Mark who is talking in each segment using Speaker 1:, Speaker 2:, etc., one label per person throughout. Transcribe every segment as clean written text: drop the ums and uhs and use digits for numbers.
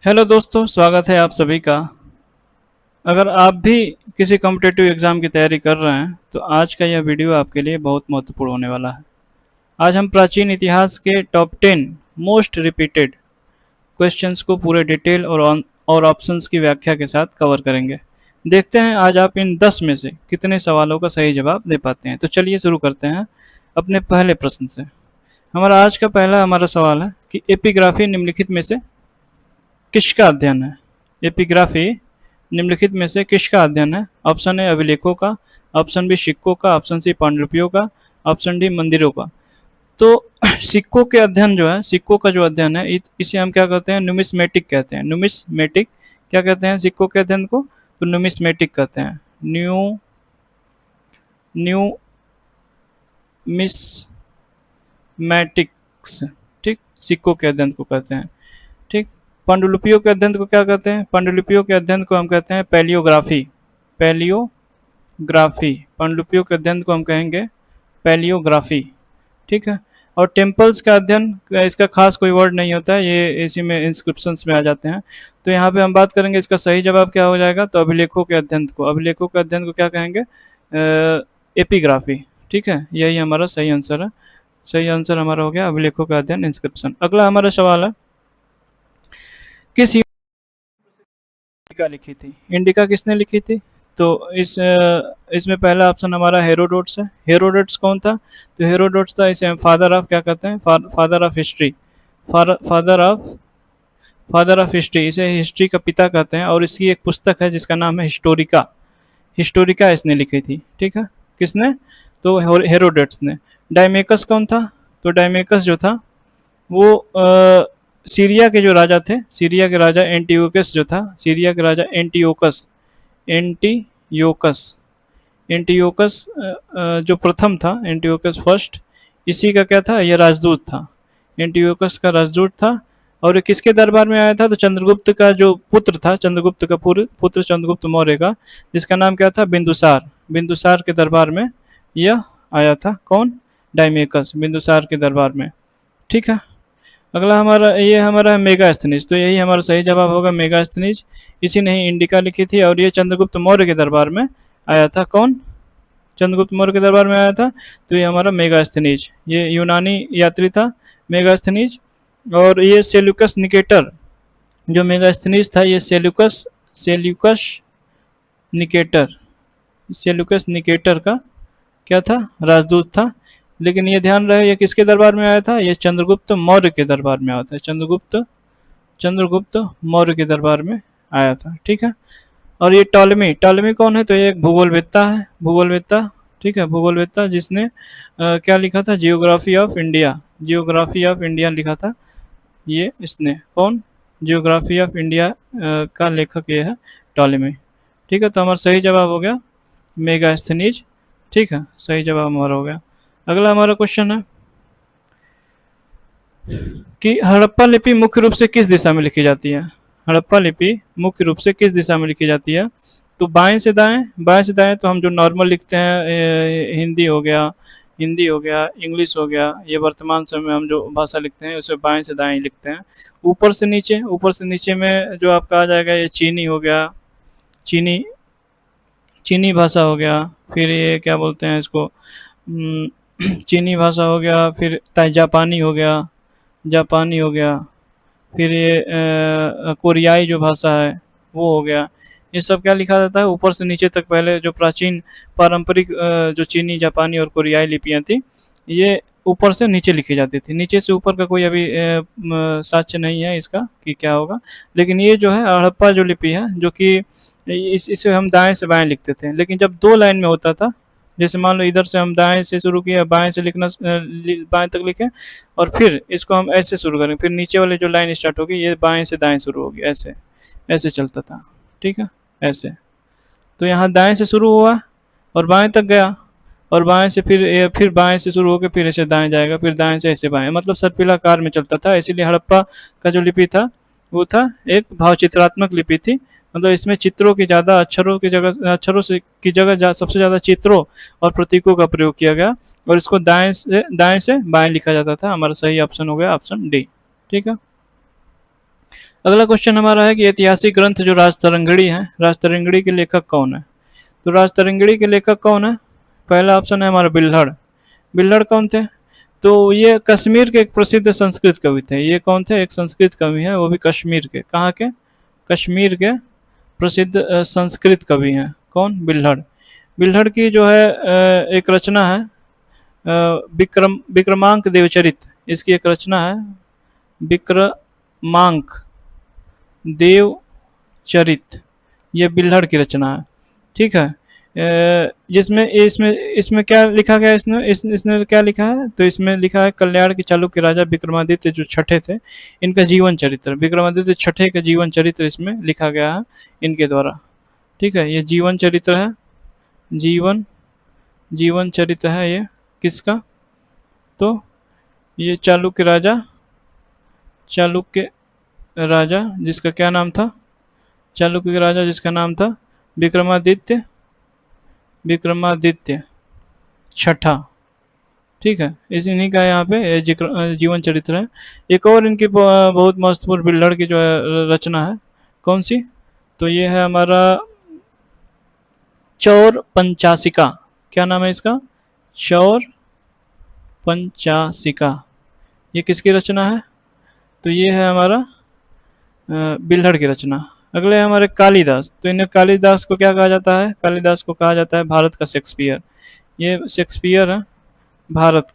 Speaker 1: Hello दोस्तों, स्वागत है आप सभी का। अगर आप भी किसी कॉम्पिटिटिव एग्ज़ाम की तैयारी कर रहे हैं तो आज का यह वीडियो आपके लिए बहुत महत्वपूर्ण होने वाला है। आज हम प्राचीन इतिहास के टॉप 10 मोस्ट रिपीटेड क्वेश्चंस को पूरे डिटेल और ऑप्शंस की व्याख्या के साथ कवर करेंगे। देखते हैं आज आप इन 10 में से कितने सवालों का सही जवाब दे पाते हैं। तो चलिए शुरू करते हैं अपने पहले प्रश्न से। हमारा आज का पहला सवाल है कि एपिग्राफी निम्नलिखित में से किसका अध्ययन है? एपिग्राफी निम्नलिखित में से किसका अध्ययन है? ऑप्शन ए अभिलेखों का, ऑप्शन बी सिक्कों का, ऑप्शन सी पांडुलिपियों का, ऑप्शन डी मंदिरों का। तो सिक्कों के अध्ययन जो है, सिक्कों का जो अध्ययन है इसे हम क्या कहते हैं? न्यूमिस्मेटिक कहते हैं। न्यूमिस्मेटिक क्या कहते हैं सिक्कों के अध्ययन को? तो न्यूमिस्मेटिक कहते हैं। न्यूमिस्मेटिक्स, ठीक, सिक्कों के अध्ययन को कहते हैं। ठीक। पांडुलिपियों के अध्ययन को क्या कहते हैं? पांडुलिपियों के अध्ययन को हम कहते हैं पैलियोग्राफी। पैलियोग्राफी, पांडुलिपियों के अध्ययन को हम कहेंगे पैलियोग्राफी। ठीक है। और टेम्पल्स का अध्ययन, इसका खास कोई वर्ड नहीं होता है, ये इसी में इंस्क्रिप्शंस में आ जाते हैं। तो यहाँ पे हम बात करेंगे इसका सही जवाब क्या हो जाएगा। तो अभिलेखों के अध्ययन को, अभिलेखों के अध्ययन को क्या कहेंगे? एपिग्राफी। ठीक है, यही हमारा सही आंसर है। सही आंसर हमारा हो गया अभिलेखों का अध्ययन, इंस्क्रिप्शन। अगला हमारा सवाल है, किस इंडिका लिखी थी? इंडिका किसने लिखी थी? तो इसमें पहला ऑप्शन हमारा हेरोडोट्स है। हेरोडोट्स कौन था? तो हेरोडोट्स था, इसे हम फादर ऑफ क्या कहते हैं? Father of history. Father of history, इसे हिस्ट्री का पिता कहते हैं। और इसकी एक पुस्तक है जिसका नाम है हिस्टोरिका। हिस्टोरिका इसने लिखी थी। ठीक है, किसने? तो हेरोडोट्स ने। डायमेकस कौन था? तो डायमेकस जो था वो सीरिया के जो राजा थे, सीरिया के राजा एंटीओकस जो था, सीरिया के राजा एंटीओकस, एंटीयोकस एंटीयोकस जो प्रथम था, एंटीयोकस फर्स्ट, इसी का क्या था? ये राजदूत था। एंटीयोकस का राजदूत था। और ये किसके दरबार में आया था? तो चंद्रगुप्त का जो पुत्र था, चंद्रगुप्त का पुत्र चंद्रगुप्त मौर्य का, जिसका नाम क्या था? बिंदुसार। बिंदुसार के दरबार में यह आया था। कौन? डायमेकस, बिंदुसार के दरबार में। ठीक है। अगला हमारा है मेगास्थनीज। तो यही हमारा सही जवाब होगा, मेगास्थनीज। इसी ने ही इंडिका लिखी थी और ये चंद्रगुप्त मौर्य के दरबार में आया था। कौन? चंद्रगुप्त मौर्य के दरबार में आया था। तो ये हमारा मेगास्थनीज, ये यूनानी यात्री था मेगास्थनीज। और ये सेल्यूकस निकेटर, जो मेगास्थनीज था, ये सेल्यूकस निकेटर, सेल्यूकस निकेटर का क्या था? राजदूत था। लेकिन ये ध्यान रहे, ये किसके दरबार में आया था? ये चंद्रगुप्त मौर्य के दरबार में आया था। चंद्रगुप्त मौर्य के दरबार में आया था। ठीक है। और ये टॉलेमी, टॉलेमी कौन है? तो ये एक भूगोलवेत्ता है, भूगोलवेत्ता। ठीक है, भूगोलवेत्ता, जिसने क्या लिखा था? Geography of India, geography of India लिखा था ये इसने। कौन? जियोग्राफी ऑफ इंडिया का लेखक ये है, टॉलेमी। ठीक है, तो हमारा सही जवाब हो गया मेगास्थनीज। ठीक है, सही जवाब हमारा हो गया। अगला हमारा क्वेश्चन है कि हड़प्पा लिपि मुख्य रूप से किस दिशा में लिखी जाती है? हड़प्पा लिपि मुख्य रूप से किस दिशा में लिखी जाती है? तो बाएं से दाएं। बाएं से दाएं तो हम जो नॉर्मल लिखते हैं, हिंदी हो गया, इंग्लिश हो गया, ये वर्तमान समय में हम जो भाषा लिखते हैं उसे बाएं से दाएं लिखते हैं। ऊपर से नीचे, ऊपर से नीचे में जो आपका आ जाएगा, ये चीनी हो गया, चीनी चीनी भाषा हो गया। फिर ये क्या बोलते हैं इसको? चीनी भाषा हो गया। फिर जापानी हो गया, जापानी हो गया। फिर ये कोरियाई जो भाषा है वो हो गया। ये सब क्या लिखा जाता है? ऊपर से नीचे तक। पहले जो प्राचीन पारंपरिक जो चीनी, जापानी और कोरियाई लिपियाँ थी, ये ऊपर से नीचे लिखी जाती थी। नीचे से ऊपर का कोई अभी साक्ष्य नहीं है इसका कि क्या होगा। लेकिन ये जो है हड़प्पा जो लिपि है, जो कि इसे हम दाएं से बाएं लिखते थे। लेकिन जब दो लाइन में होता था, जैसे मान लो इधर से हम दाएं से शुरू किया, बाएं से लिखना, बाएं तक लिखे, और फिर इसको हम ऐसे शुरू करेंगे, फिर नीचे वाले जो लाइन स्टार्ट होगी ये बाएं से दाएं शुरू होगी, ऐसे ऐसे चलता था। ठीक है, ऐसे। तो यहाँ दाएं से शुरू हुआ और बाएं तक गया, और बाएं से फिर बाएं से शुरू होकर फिर ऐसे दाएं जाएगा, फिर दाएं से ऐसे बाएं, मतलब सर्पिलाकार में चलता था। इसीलिए हड़प्पा का जो लिपि था वो था एक भावचित्रात्मक लिपि थी। मतलब इसमें चित्रों की ज़्यादा, अक्षरों से की जगह सबसे ज़्यादा चित्रों और प्रतीकों का प्रयोग किया गया, और इसको दाएं से बाएं लिखा जाता था। हमारा सही ऑप्शन हो गया ऑप्शन डी। ठीक है। अगला क्वेश्चन हमारा है कि ऐतिहासिक ग्रंथ जो राजतरंगिणी है, राजतरंगिणी के लेखक कौन है? तो राजतरंगिणी के लेखक कौन है? पहला ऑप्शन है हमारा बिल्हड़। बिल्हड़ कौन थे? तो ये कश्मीर के एक प्रसिद्ध संस्कृत कवि थे। ये कौन थे? एक संस्कृत कवि है, वो भी कश्मीर के। कहाँ के? कश्मीर के प्रसिद्ध संस्कृत कवि हैं। कौन? बिल्हड़। बिल्हड़ की जो है एक रचना है विक्रमांक देवचरित, इसकी एक रचना है विक्रमांक देवचरित, ये बिल्हड़ की रचना है। ठीक है। जिसमें इसमें इसमें क्या लिखा गया? इसने क्या लिखा है? तो इसमें लिखा है कल्याण के चालुक्य राजा विक्रमादित्य जो छठे थे, इनका जीवन चरित्र, विक्रमादित्य छठे का जीवन चरित्र इसमें लिखा गया है इनके द्वारा। ठीक है, ये जीवन चरित्र है, जीवन चरित्र है ये किसका? तो ये चालुक्य राजा जिसका क्या नाम था? चालुक्य के राजा जिसका नाम था विक्रमादित्य छठा। ठीक है, इस इन्हीं का यहाँ पे जीवन चरित्र है। एक और इनकी बहुत महत्वपूर्ण बिल्हड़ की जो है रचना है, कौन सी? तो ये है हमारा चौर पंचासिका। क्या नाम है इसका? चौर पंचासिका। ये किसकी रचना है? तो ये है हमारा बिल्हड़ की रचना। अगले हमारे कालिदास। तो इन्हें कालिदास को क्या कहा जाता है? कालिदास को कहा जाता है भारत का शेक्सपियर। ये शेक्सपियर है भारत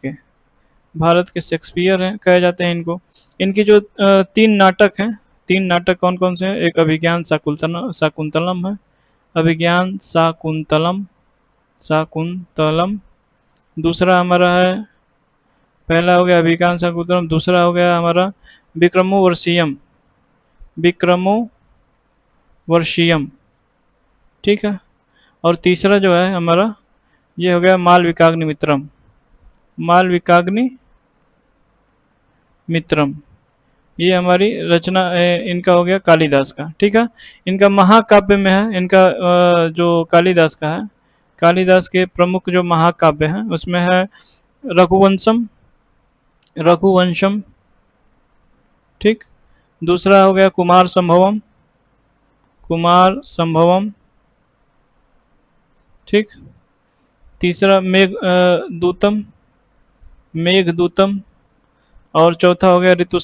Speaker 1: के शेक्सपियर हैं कहे जाते हैं इनको। इनकी जो 3 नाटक हैं, 3 नाटक कौन कौन से हैं? एक अभिज्ञान शाकुंतलम है, अभिज्ञान शाकुंतलम। दूसरा हमारा है, पहला हो गया अभिज्ञान शाकुंतलम, दूसरा हो गया हमारा विक्रमोर्वशीयम। ठीक है, और तीसरा जो है हमारा ये हो गया मालविकाग्नि मित्रम। ये हमारी रचना इनका हो गया कालिदास का। ठीक है, इनका महाकाव्य में है, इनका जो कालिदास का है, कालिदास के प्रमुख जो महाकाव्य हैं उसमें है रघुवंशम। ठीक, दूसरा हो गया कुमार संभवम। ठीक, तीसरा मेघदूतम, और चौथा हो गया ऋतु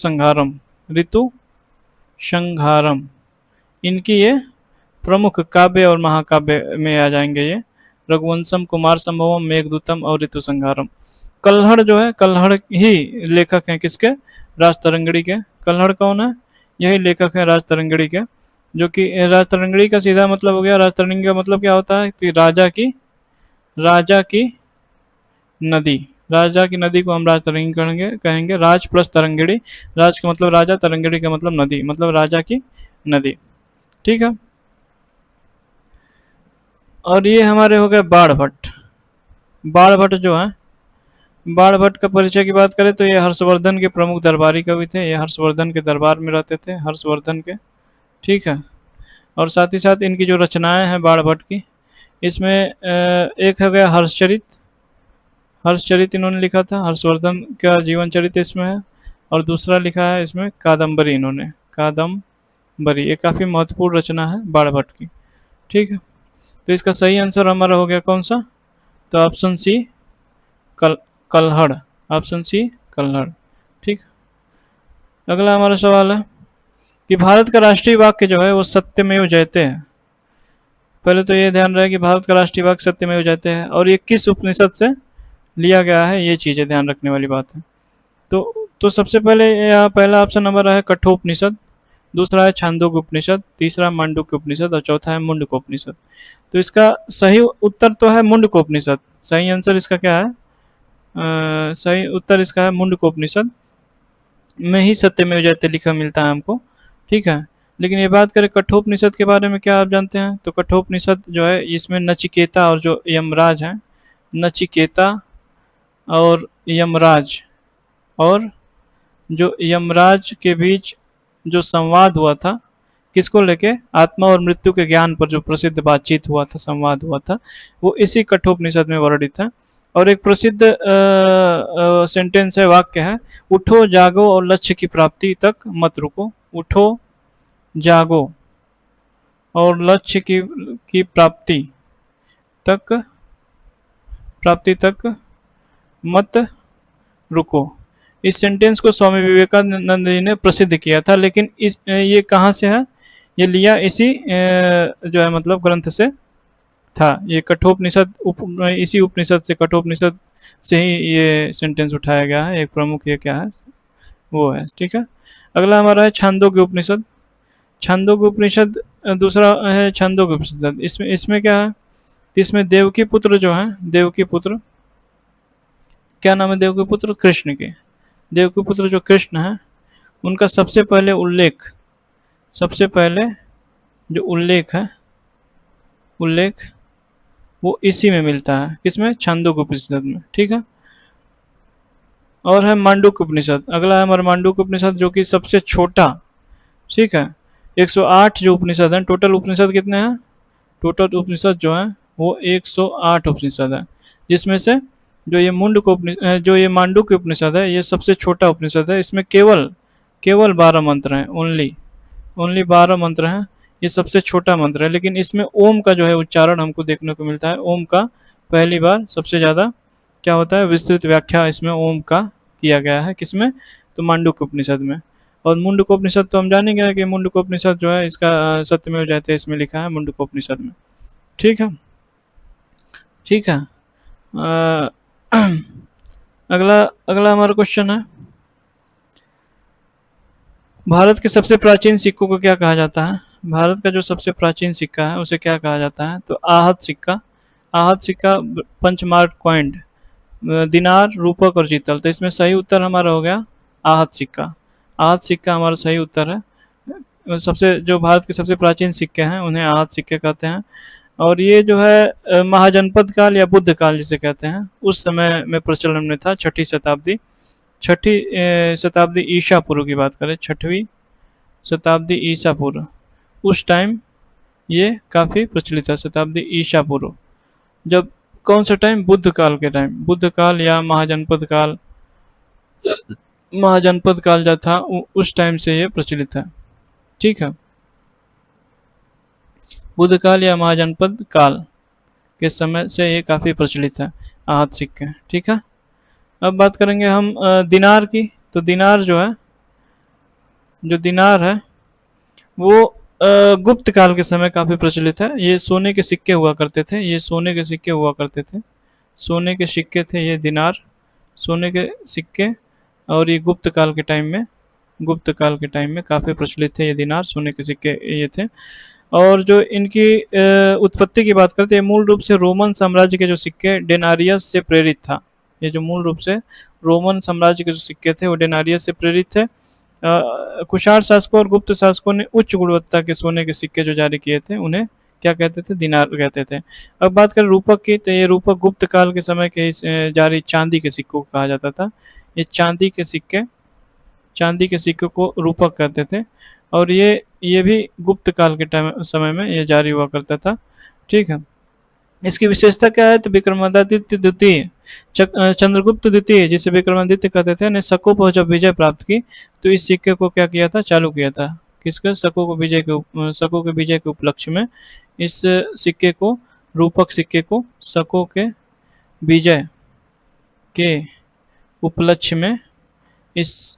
Speaker 1: संहारम। इनकी ये प्रमुख काव्य और महाकाव्य में आ जाएंगे ये, रघुवंशम, कुमार संभवम, मेघदूतम और ऋतु संहारम। कल्हड़ जो है, कल्हड़ ही लेखक हैं किसके? राजतरंगिणी के। कल्हड़ कौन है? यही लेखक है राजतरंगिणी के, जो कि राजतरंगिणी का सीधा मतलब हो गया, राजतरंगिणी का मतलब क्या होता है? कि राजा की नदी को हम राजतरंगिणी कहेंगे। राज प्लस तरंगिणी, राज का मतलब राजा, तरंगिणी का मतलब नदी, मतलब राजा की नदी। ठीक है, और ये हमारे हो गए बाणभट्ट जो है, बाणभट्ट का परिचय की बात करें तो ये हर्षवर्धन के प्रमुख दरबारी कवि थे। ये हर्षवर्धन के दरबार में रहते थे, हर्षवर्धन के। ठीक है, और साथ ही साथ इनकी जो रचनाएं हैं बाणभट्ट की, इसमें एक हो गया हर्षचरित इन्होंने लिखा था, हर्षवर्धन का जीवन चरित्र इसमें है। और दूसरा लिखा है इसमें कादम्बरी, इन्होंने कादम्बरी, ये काफ़ी महत्वपूर्ण रचना है बाणभट्ट की। ठीक है, तो इसका सही आंसर हमारा हो गया कौन सा? तो ऑप्शन सी कल्हड़, ऑप्शन सी कल्हड़। ठीक, अगला हमारा सवाल है कि भारत का राष्ट्रीय वाक्य जो है वो सत्यमेव जयते है। पहले तो ये ध्यान रहे कि भारत का राष्ट्रीय वाक्य सत्यमेव जयते है, और ये किस उपनिषद से लिया गया है, ये चीज़ें ध्यान रखने वाली बात है। तो सबसे पहले यहाँ पहला ऑप्शन हमारा है कठोपनिषद, दूसरा है छांदोग्य उपनिषद, तीसरा मांडुक्य उपनिषद और चौथा है मुंडक उपनिषद। तो इसका सही उत्तर तो है मुंडक उपनिषद। सही आंसर इसका क्या है? सही उत्तर इसका है मुंडक उपनिषद में ही सत्यमेव जयते लिखा मिलता है हमको। ठीक है, लेकिन ये बात करें कठोपनिषद के बारे में, क्या आप जानते हैं? तो कठोपनिषद जो है इसमें नचिकेता और जो यमराज हैं, नचिकेता और यमराज, और जो यमराज के बीच जो संवाद हुआ था, किसको लेके? आत्मा और मृत्यु के ज्ञान पर जो प्रसिद्ध बातचीत हुआ था, संवाद हुआ था, वो इसी कठोपनिषद में वर्णित है। और एक प्रसिद्ध सेंटेंस है, वाक्य है, उठो जागो और लक्ष्य की प्राप्ति तक मत रुको। उठो जागो और लक्ष्य की तक प्राप्ति तक मत रुको। इस सेंटेंस को स्वामी विवेकानंद जी ने प्रसिद्ध किया था, लेकिन ये कहाँ से है? ये लिया इसी जो है मतलब ग्रंथ से था। ये कठोपनिषद इसी उपनिषद से, कठोपनिषद से ही ये सेंटेंस उठाया गया है। एक प्रमुख ये क्या है, वो है। ठीक है, अगला हमारा है छांदोग्य उपनिषद। छांदोग्य उपनिषद दूसरा है छांदोग्य उपनिषद। इसमें इसमें क्या है? इसमें देवकी पुत्र जो है, देवकी पुत्र, क्या नाम है देवकी पुत्र? कृष्ण के। देवकी पुत्र जो कृष्ण है, उनका सबसे पहले उल्लेख, सबसे पहले जो उल्लेख है, उल्लेख वो इसी में मिलता है। किसमें? छांदोग्य उपनिषद में। ठीक है, और है मांडूक्य उपनिषद। अगला है हमारा मांडूक्य उपनिषद, जो कि सबसे छोटा। ठीक है, 108 जो उपनिषद हैं। टोटल उपनिषद कितने हैं? टोटल उपनिषद जो है वो 108 उपनिषद है, जिसमें से जो ये जो ये मांडूक्य उपनिषद है, ये सबसे छोटा उपनिषद है। इसमें केवल केवल 12 मंत्र हैं, ओनली 12 मंत्र हैं। ये सबसे छोटा मंत्र है, लेकिन इसमें ओम का जो है उच्चारण हमको देखने को मिलता है। ओम का पहली बार सबसे ज़्यादा क्या होता है, विस्तृत व्याख्या इसमें ओम का किया गया है। किसमें? तो मांडूक्य उपनिषद में। और मुंडक उपनिषद तो हम जानेंगे कि मुंडक उपनिषद जो है इसका सत्यमेव जयते इसमें लिखा है, मुंडक उपनिषद में। ठीक है, ठीक है। अगला अगला हमारा क्वेश्चन है, भारत के सबसे प्राचीन सिक्कों को क्या कहा जाता है? भारत का जो सबसे प्राचीन सिक्का है उसे क्या कहा जाता है? तो आहत सिक्का। आहत सिक्का, पंचमार्क कॉइंड, दिनार, रूपक और जीतल। तो इसमें सही उत्तर हमारा हो गया आहत सिक्का। आहत सिक्का हमारा सही उत्तर है। सबसे जो भारत के सबसे प्राचीन सिक्के हैं उन्हें आहत सिक्के कहते हैं। और ये जो है महाजनपद काल या बुद्ध काल जिसे कहते हैं, उस समय में प्रचलन में था। छठी शताब्दी ईसा पूर्व की बात करें, 6वीं शताब्दी ईसा पूर्व, उस टाइम ये काफ़ी प्रचलित है। शताब्दी ईसा पूर्व, जब कौन सा टाइम? बुद्ध काल के टाइम, बुद्ध काल या महाजनपद काल जो था उस टाइम से ये प्रचलित है। ठीक है, बुद्ध काल या महाजनपद काल के समय से ये काफ़ी प्रचलित है आहत सिक्के। ठीक है, अब बात करेंगे हम दिनार की। तो दिनार जो है, जो दिनार है वो गुप्त काल के समय काफ़ी प्रचलित है। ये सोने के सिक्के हुआ करते थे, ये सोने के सिक्के हुआ करते थे, सोने के सिक्के थे ये दिनार, सोने के सिक्के। और ये गुप्त काल के टाइम में काफ़ी प्रचलित थे ये दिनार, सोने के सिक्के ये थे। और जो इनकी उत्पत्ति की बात करते हैं, मूल रूप से रोमन साम्राज्य के जो सिक्के डेनारियस से प्रेरित था। ये जो मूल रूप से रोमन साम्राज्य के जो सिक्के थे वो डेनारियस से प्रेरित थे। कुषाण शासकों और गुप्त शासकों ने उच्च गुणवत्ता के सोने के सिक्के जो जारी किए थे उन्हें क्या कहते थे? दिनार कहते थे। अब बात करें रूपक की, तो ये रूपक गुप्त काल के समय के जारी चांदी के सिक्कों को कहा जाता था। ये चांदी के सिक्के को रूपक कहते थे। और ये भी गुप्त काल के समय में ये जारी हुआ करता था। ठीक है, इसकी विशेषता क्या है? तो विक्रमादित्य द्वितीय, चंद्रगुप्त द्वितीय जिसे विक्रमादित्य कहते थे, ने शकों पर जब विजय प्राप्त की तो इस सिक्के को क्या किया था? चालू किया था। किसके? शकों के विजय के उपलक्ष्य में इस सिक्के को, रूपक सिक्के को शकों के विजय के उपलक्ष्य में इस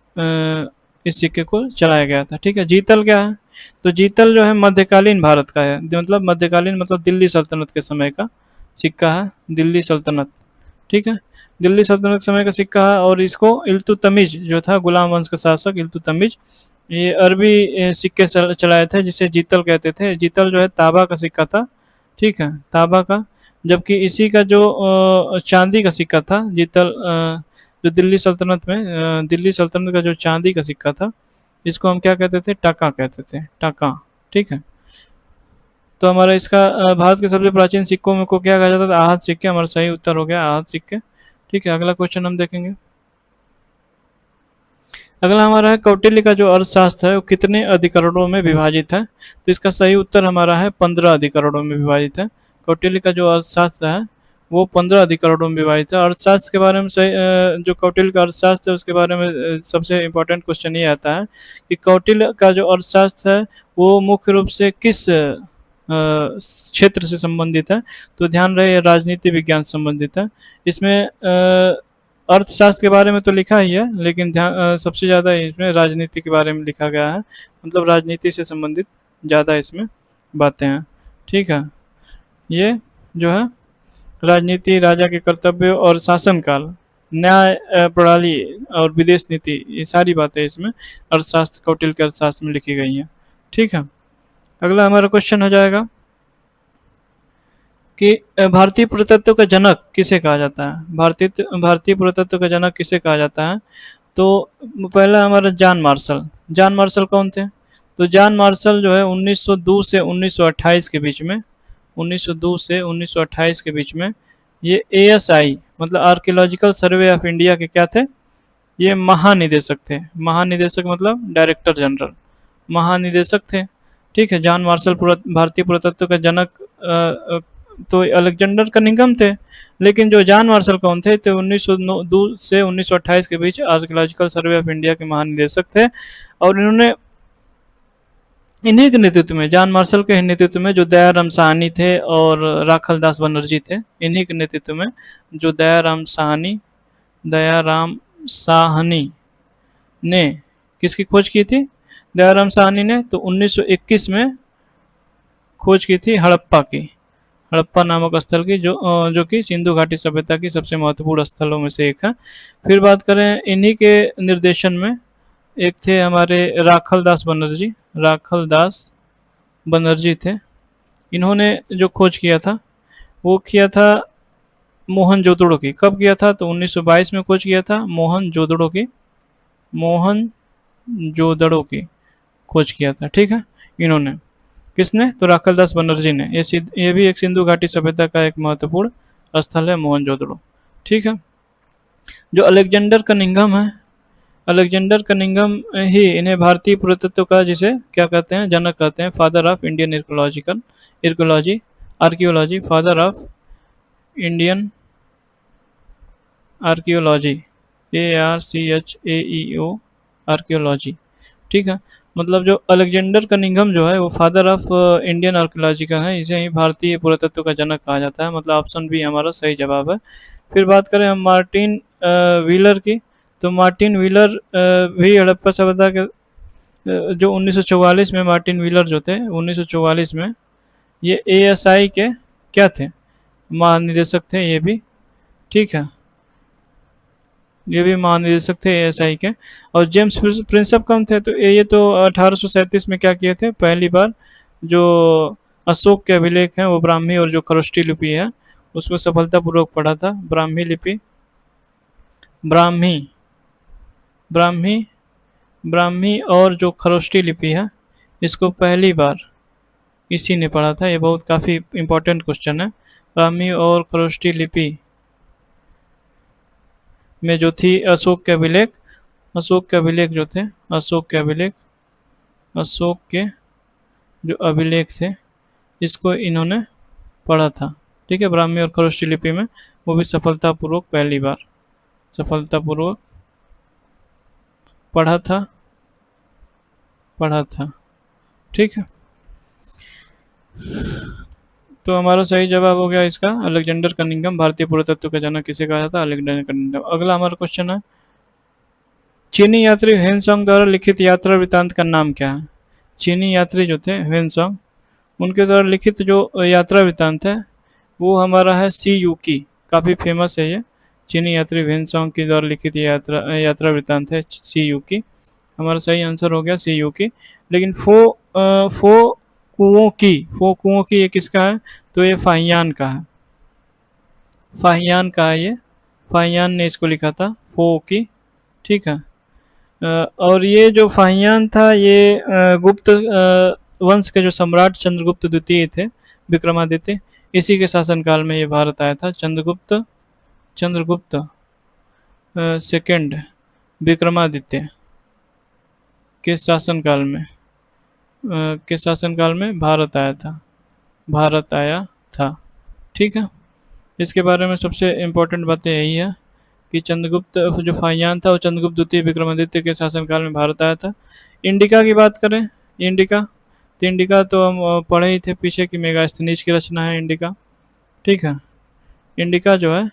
Speaker 1: सिक्के को चलाया गया था। ठीक है, जीतल क्या है? तो जीतल जो है मध्यकालीन भारत का है, मतलब मध्यकालीन मतलब दिल्ली सल्तनत के समय का सिक्का है, दिल्ली सल्तनत। ठीक है, दिल्ली सल्तनत समय का सिक्का है। और इसको इल्तुतमिश जो था, गुलाम वंश का शासक इल्तुतमिश, ये अरबी सिक्के चलाए थे जिसे जीतल कहते थे। जीतल जो है तांबा का सिक्का था। ठीक है, तांबा का। जबकि इसी का जो चांदी का सिक्का था जीतल, जो दिल्ली सल्तनत का जो चांदी का सिक्का था, इसको हम क्या कहते थे? टाका कहते थे, टाका। ठीक है, तो हमारा इसका भारत के सबसे प्राचीन सिक्कों में को क्या कहा जाता था? आहत सिक्के। हमारा सही उत्तर हो गया आहत सिक्के। ठीक है, अगला क्वेश्चन हम देखेंगे। अगला हमारा है कौटिल्य का जो अर्थशास्त्र है वो कितने अधिकरणों में विभाजित है? तो इसका सही उत्तर हमारा है 15 अधिकरणों में विभाजित है। कौटिल्य का जो अर्थशास्त्र है वो 15 अधिकरणों में विभाजित है। अर्थशास्त्र के बारे में जो कौटिल्य का अर्थशास्त्र है उसके बारे में सबसे इम्पोर्टेंट क्वेश्चन ये आता है कि कौटिल्य का जो अर्थशास्त्र है वो मुख्य रूप से किस क्षेत्र से संबंधित है, तो ध्यान रहे राजनीति विज्ञान से संबंधित है। इसमें अर्थशास्त्र के बारे में तो लिखा ही है, लेकिन ध्यान सबसे ज़्यादा इसमें राजनीति के बारे में लिखा गया है, मतलब राजनीति से संबंधित ज़्यादा इसमें बातें हैं। ठीक है, ये जो है राजनीति, राजा के कर्तव्य और शासनकाल, न्याय प्रणाली और विदेश नीति, ये सारी बातें इसमें अर्थशास्त्र, कौटिल्य के अर्थशास्त्र में लिखी गई हैं। ठीक है, अगला हमारा क्वेश्चन हो जाएगा कि भारतीय पुरातत्व का जनक किसे कहा जाता है। भारतीय पुरातत्व का जनक किसे कहा जाता है, तो पहला हमारा जॉन मार्शल। जॉन मार्शल कौन थे, तो जॉन मार्शल जो है 1902 से 1928 के बीच में, 1902 से 1928 के बीच में ये ASI मतलब आर्कियोलॉजिकल सर्वे ऑफ इंडिया के क्या थे, ये महानिदेशक थे। महानिदेशक मतलब डायरेक्टर जनरल, महानिदेशक थे। ठीक है, जॉन मार्शल भारतीय पुरातत्व का जनक तो अलेक्जेंडर कनिंघम थे, लेकिन जो जॉन मार्शल कौन थे, तो 1902 से 1928 के बीच आर्कियोलॉजिकल सर्वे ऑफ इंडिया के महानिदेशक थे। और इन्होंने इन्हीं के नेतृत्व में, जॉन मार्शल के नेतृत्व में जो दयाराम साहनी थे और राखल दास बनर्जी थे, इन्हीं के नेतृत्व में जो दयाराम साहनी ने किसकी खोज की थी, दयाराम साहनी ने तो 1921 में खोज की थी हड़प्पा की, हड़प्पा नामक स्थल की, जो कि सिंधु घाटी सभ्यता की सबसे महत्वपूर्ण स्थलों में से एक है। फिर बात करें इन्हीं के निर्देशन में, एक थे हमारे राखल दास बनर्जी थे। इन्होंने जो खोज किया था वो किया था मोहनजोदड़ो की। कब किया था, तो 1922 में खोज किया था मोहनजोदड़ो की खोज किया था। ठीक है, इन्होंने, किसने, तो राखल दास बनर्जी ने। ये भी एक सिंधु घाटी सभ्यता का एक महत्वपूर्ण स्थल है मोहनजोदड़ो। ठीक है, जो अलेक्जेंडर कनिंघम है, अलेक्जेंडर कनिंघम ही इन्हें भारतीय पुरातत्व का जिसे क्या कहते हैं, जनक कहते हैं, father of Indian archaeology, father of Indian archaeology, ARCHAEO archaeology. ठीक है, मतलब जो अलेक्जेंडर कनिंघम जो है वो फादर ऑफ इंडियन आर्कियोलॉजी का है, इसे ही भारतीय पुरातत्व का जनक कहा जाता है। मतलब ऑप्शन बी हमारा सही जवाब है। फिर बात करें हम मार्टिन व्हीलर की, तो मार्टिन व्हीलर भी हड़प्पा सभ्यता के जो 1944 में मार्टिन व्हीलर जो थे 1944 में, ये ASI के क्या थे, महानिदेशक थे ये भी। ठीक है, ये भी महानिदेशक थे ASI के। और जेम्स प्रिंसप कौन थे, तो ये तो 1837 में क्या किए थे, पहली बार जो अशोक के अभिलेख हैं वो ब्राह्मी और जो खरोष्टी लिपि है उसको सफलतापूर्वक पढ़ा था। ब्राह्मी लिपि, ब्राह्मी और जो खरोष्टी लिपि है इसको पहली बार इसी ने पढ़ा था। ये बहुत काफ़ी इम्पोर्टेंट क्वेश्चन है। ब्राह्मी और खरोष्टी लिपि में जो थी अशोक के अभिलेख जो थे, अशोक के जो अभिलेख थे इसको इन्होंने पढ़ा था। ठीक है, ब्राह्मी और खरोष्टी लिपि में वो भी सफलतापूर्वक पहली बार पढ़ा था। ठीक है, तो हमारा सही जवाब हो गया इसका अलेक्जेंडर कनिंघम। भारतीय पुरातत्व का जनक किसे कहा जाता है, अलेक्जेंडर कनिंघम। अगला हमारा क्वेश्चन है, चीनी यात्री ह्वेनसांग द्वारा लिखित यात्रा वृत्तांत का नाम क्या है। चीनी यात्री जो थे ह्वेनसांग, उनके द्वारा लिखित जो यात्रा वृत्तांत है वो हमारा है सी युकी। काफ़ी फेमस है ये, चीनी यात्री ह्वेनसांग के द्वारा लिखित यात्रा वृत्तांत है सी युकी। हमारा सही आंसर हो गया सी युकी। लेकिन फो कुओं की ये किसका है, तो ये फाहियान का है। ये फाहियान ने इसको लिखा था, फो की। ठीक है, और ये जो फाहियान था ये गुप्त वंश के जो सम्राट चंद्रगुप्त द्वितीय थे, विक्रमादित्य, इसी के शासनकाल में ये भारत आया था। चंद्रगुप्त सेकंड विक्रमादित्य के शासनकाल में भारत आया था। ठीक है, इसके बारे में सबसे इम्पोर्टेंट बातें यही है कि चंद्रगुप्त जो फाहियान था वो चंद्रगुप्त द्वितीय विक्रमादित्य के शासनकाल में भारत आया था। इंडिका की बात करें, इंडिका, तो इंडिका तो हम पढ़े ही थे पीछे कि मेगास्थनीज की रचना है इंडिका। ठीक है, इंडिका जो है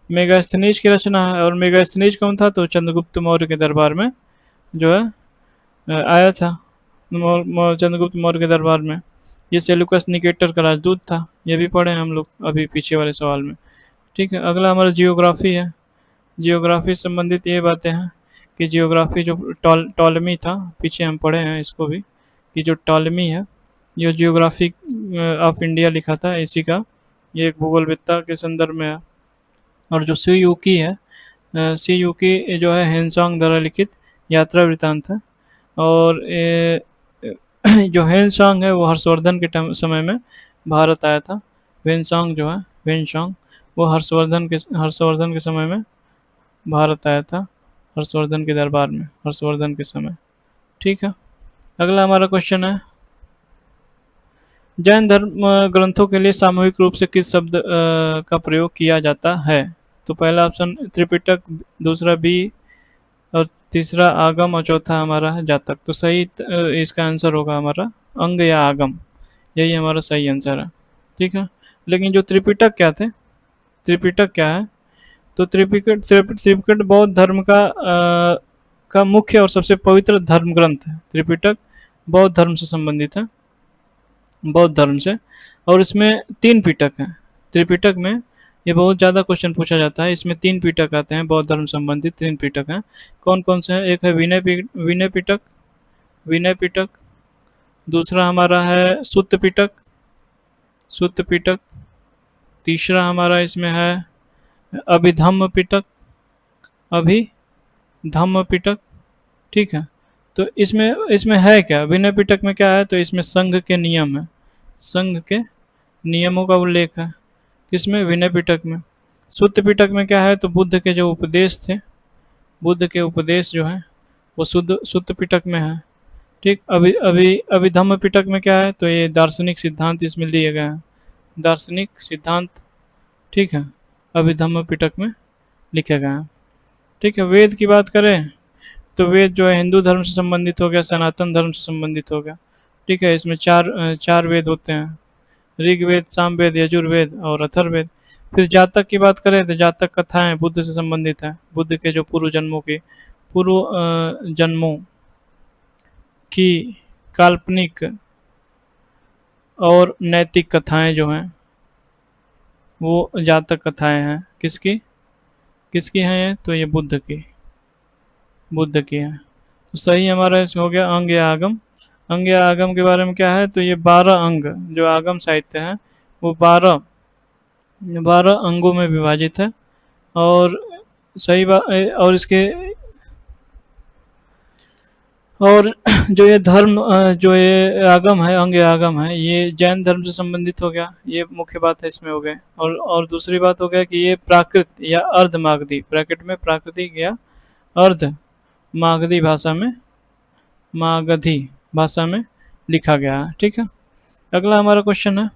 Speaker 1: मेगास्थनीज की रचना है, और मेगास्थनीज कौन था, तो चंद्रगुप्त मौर्य के दरबार में जो है आया था, चंद्रगुप्त मौर्य के दरबार में। ये सेल्यूकस निकेटर का राजदूत था, ये भी पढ़े हैं हम लोग अभी पीछे वाले सवाल में। ठीक है, अगला हमारा जियोग्राफी है। जियोग्राफी से संबंधित ये बातें हैं कि जियोग्राफी जो टॉलमी था, पीछे हम पढ़े हैं इसको भी, कि जो टॉलमी है ये जियोग्राफी ऑफ इंडिया लिखा था इसी का, ये एक भूगोलविद्ता के संदर्भ में है। और जो सी यूकी है, सी यूकी जो है हेनसोंग द्वारा लिखित यात्रा वृत्तांत है। और जो हेनसोंग है वो हर्षवर्धन के समय में भारत आया था। वेनसोंग जो है, वेनसोंग, वो हर्षवर्धन के समय में भारत आया था, हर्षवर्धन के दरबार में, हर्षवर्धन के समय। ठीक है, अगला हमारा क्वेश्चन है, जैन धर्म ग्रंथों के लिए सामूहिक रूप से किस शब्द का प्रयोग किया जाता है। तो पहला ऑप्शन त्रिपिटक, दूसरा बी, और तीसरा आगम, और चौथा हमारा है जातक। तो सही इसका आंसर होगा हमारा अंग या आगम, यही हमारा सही आंसर है। ठीक है, लेकिन जो त्रिपिटक क्या थे, त्रिपिटक क्या है, तो त्रिपिटक बौद्ध धर्म का मुख्य और सबसे पवित्र धर्म ग्रंथ है। त्रिपिटक बौद्ध धर्म से संबंधित है, बौद्ध धर्म से, और इसमें 3 पिटक हैं त्रिपिटक में। ये बहुत ज़्यादा क्वेश्चन पूछा जाता है, इसमें 3 पिटक आते हैं, बौद्ध धर्म संबंधित 3 पिटक हैं। कौन कौन से हैं, एक है विनय पिटक, विनय पिटक, दूसरा हमारा है सुत्त पिटक, सुत्त पिटक, तीसरा हमारा इसमें है अभिधम्म पिटक, अभिधम्म पिटक। ठीक है, तो इसमें इसमें है क्या, विनय पिटक में क्या है, तो इसमें संघ के नियम है, संघ के नियमों का उल्लेख है, किसमें, विनय पिटक में। सुत्त पिटक में क्या है, तो बुद्ध के जो उपदेश थे, बुद्ध के उपदेश जो है वो सुत्त पिटक में है। ठीक, अभिधम्म पिटक में क्या है, तो ये दार्शनिक सिद्धांत इसमें दिए गए हैं, दार्शनिक सिद्धांत। ठीक है, अभिधम्म पिटक में लिखे गए हैं। ठीक है, वेद की बात करें तो वेद जो है हिंदू धर्म से संबंधित हो गया, सनातन धर्म से संबंधित हो गया। ठीक है, इसमें चार वेद होते हैं, ऋग्वेद, सामवेद, यजुर्वेद और अथर्ववेद। फिर जातक की बात करें तो जातक कथाएं बुद्ध से संबंधित हैं, बुद्ध के जो पूर्व जन्मों की काल्पनिक और नैतिक कथाएं जो हैं वो जातक कथाएं हैं। किसकी किसकी हैं ये, तो ये बुद्ध की है। तो सही हमारा इसमें हो गया अंग या आगम। अंग या आगम के बारे में क्या है, तो ये 12 अंग जो आगम साहित्य है वो 12 अंगों में विभाजित है। और सही बात, और इसके और जो ये धर्म जो ये आगम है, अंग या आगम है, ये जैन धर्म से संबंधित हो गया, ये मुख्य बात है इसमें हो गए। और दूसरी बात हो गया कि ये प्राकृत या अर्ध मागधी, ब्रैकेट में प्राकृतिक या अर्ध मागधी भाषा में, मागधी भाषा में लिखा गया है। ठीक है, अगला हमारा क्वेश्चन है।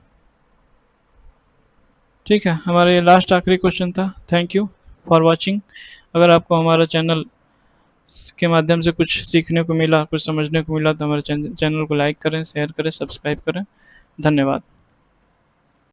Speaker 1: ठीक है, हमारा ये लास्ट आखिरी क्वेश्चन था। Thank you for watching. अगर आपको हमारा चैनल के माध्यम से कुछ सीखने को मिला, कुछ समझने को मिला, तो हमारे चैनल को लाइक करें, शेयर करें, सब्सक्राइब करें। धन्यवाद।